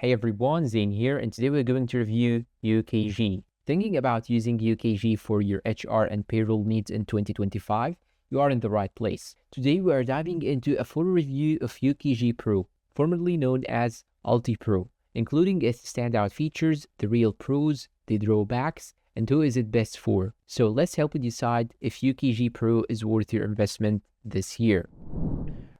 Hey everyone, Zain here, and today we're going to review UKG. Thinking about using UKG for your HR and payroll needs in 2025? You are in the right place. Today we are diving into a full review of UKG Pro, formerly known as Ulti Pro, including its standout features, the real pros, the drawbacks, and who is it best for. So let's help you decide if UKG Pro is worth your investment this year.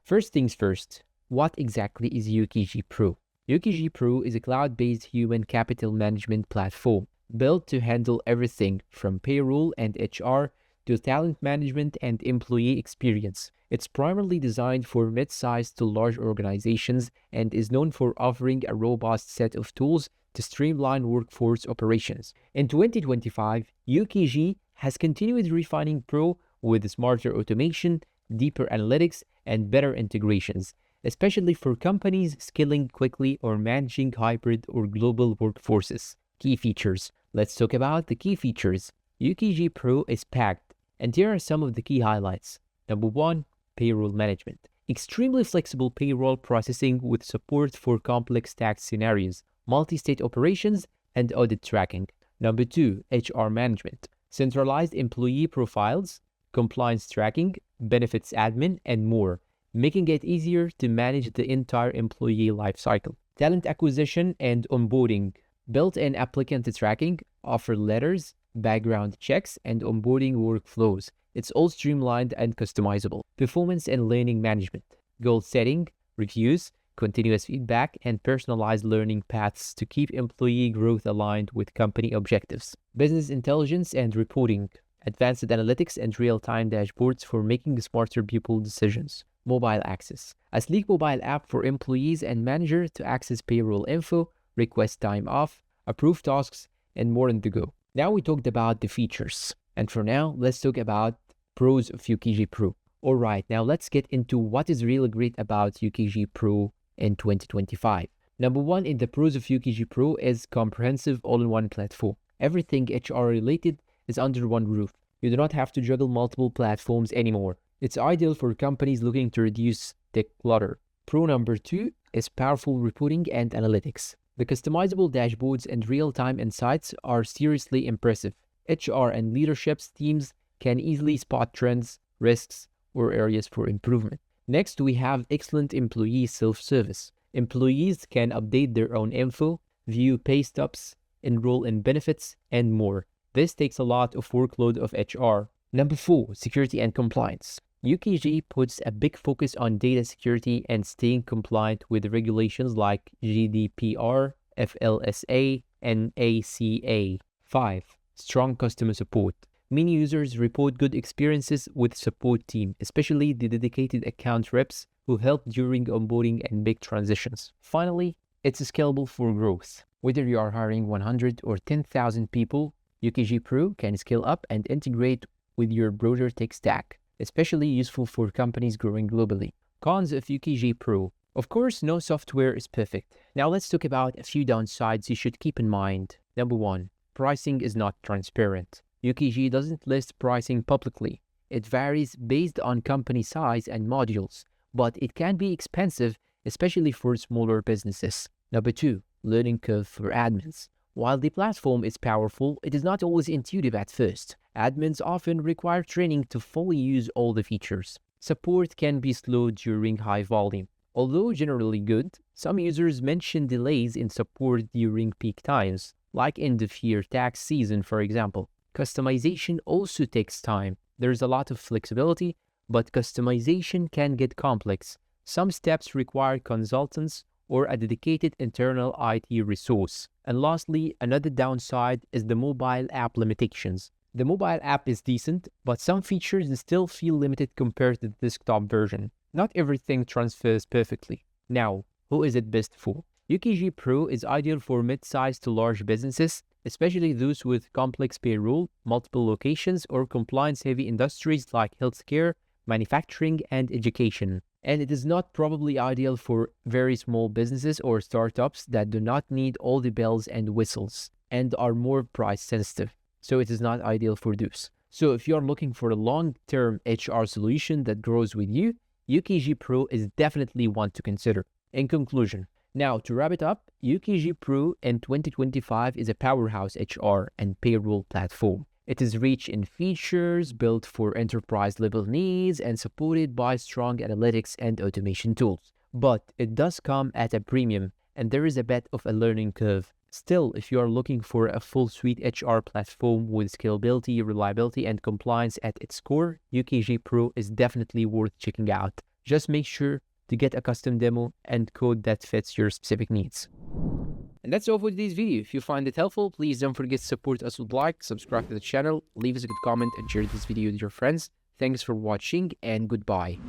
First things first, what exactly is UKG Pro? UKG Pro is a cloud-based human capital management platform built to handle everything from payroll and HR to talent management and employee experience. It's primarily designed for mid-sized to large organizations and is known for offering a robust set of tools to streamline workforce operations. In 2025, UKG has continued refining Pro with smarter automation, deeper analytics, and better integrations, especially for companies scaling quickly or managing hybrid or global workforces. Key features. Let's talk about the key features. UKG Pro is packed, and here are some of the key highlights. Number one, payroll management. Extremely flexible payroll processing with support for complex tax scenarios, multi-state operations, and audit tracking. Number two, HR management. Centralized employee profiles, compliance tracking, benefits admin, and more, making it easier to manage the entire employee lifecycle. Talent acquisition and onboarding, built-in applicant tracking, offer letters, background checks, and onboarding workflows. It's all streamlined and customizable. Performance and learning management, goal setting, reviews, continuous feedback, and personalized learning paths to keep employee growth aligned with company objectives. Business intelligence and reporting, advanced analytics and real-time dashboards for making smarter people decisions. Mobile access, a sleek mobile app for employees and managers to access payroll info, request time off, approve tasks, and more on the go. Now we talked about the features, and for now, let's talk about pros of UKG Pro. Alright, now let's get into what is really great about UKG Pro in 2025. Number one in the pros of UKG Pro is comprehensive all-in-one platform. Everything HR related is under one roof. You do not have to juggle multiple platforms anymore. It's ideal for companies looking to reduce tech clutter. Pro number two is powerful reporting and analytics. The customizable dashboards and real-time insights are seriously impressive. HR and leadership teams can easily spot trends, risks, or areas for improvement. Next, we have excellent employee self-service. Employees can update their own info, view pay stubs, enroll in benefits, and more. This takes a lot of workload of HR. Number four, security and compliance. UKG puts a big focus on data security and staying compliant with regulations like GDPR, FLSA, and ACA. 5. Strong customer support. Many users report good experiences with support team, especially the dedicated account reps who help during onboarding and big transitions. Finally, it's scalable for growth. Whether you are hiring 100 or 10,000 people, UKG Pro can scale up and integrate with your broader tech stack, especially useful for companies growing globally. Cons of UKG Pro. Of course, no software is perfect. Now let's talk about a few downsides you should keep in mind. Number one, pricing is not transparent. UKG doesn't list pricing publicly. It varies based on company size and modules, but it can be expensive, especially for smaller businesses. Number two, learning curve for admins. While the platform is powerful, it is not always intuitive at first. Admins often require training to fully use all the features. Support can be slow during high volume. Although generally good, some users mention delays in support during peak times, like end of year tax season, for example. Customization also takes time. There's a lot of flexibility, but customization can get complex. Some steps require consultants or a dedicated internal IT resource. And lastly, another downside is the mobile app limitations. The mobile app is decent, but some features still feel limited compared to the desktop version. Not everything transfers perfectly. Now, who is it best for? UKG Pro is ideal for mid-sized to large businesses, especially those with complex payroll, multiple locations, or compliance-heavy industries like healthcare, manufacturing, and education. And it is not probably ideal for very small businesses or startups that do not need all the bells and whistles and are more price sensitive. So it is not ideal for those. So if you're looking for a long-term HR solution that grows with you, UKG Pro is definitely one to consider. In conclusion, Now, to wrap it up, UKG Pro in 2025 is a powerhouse HR and payroll platform. It is rich in features, built for enterprise-level needs, and supported by strong analytics and automation tools. But it does come at a premium, and there is a bit of a learning curve. Still, if you are looking for a full suite HR platform with scalability, reliability, and compliance at its core, UKG Pro is definitely worth checking out. Just make sure to get a custom demo and code that fits your specific needs. And that's all for today's video. If you find it helpful, please don't forget to support us with like, subscribe to the channel, leave us a good comment, and share this video with your friends. Thanks for watching, and goodbye.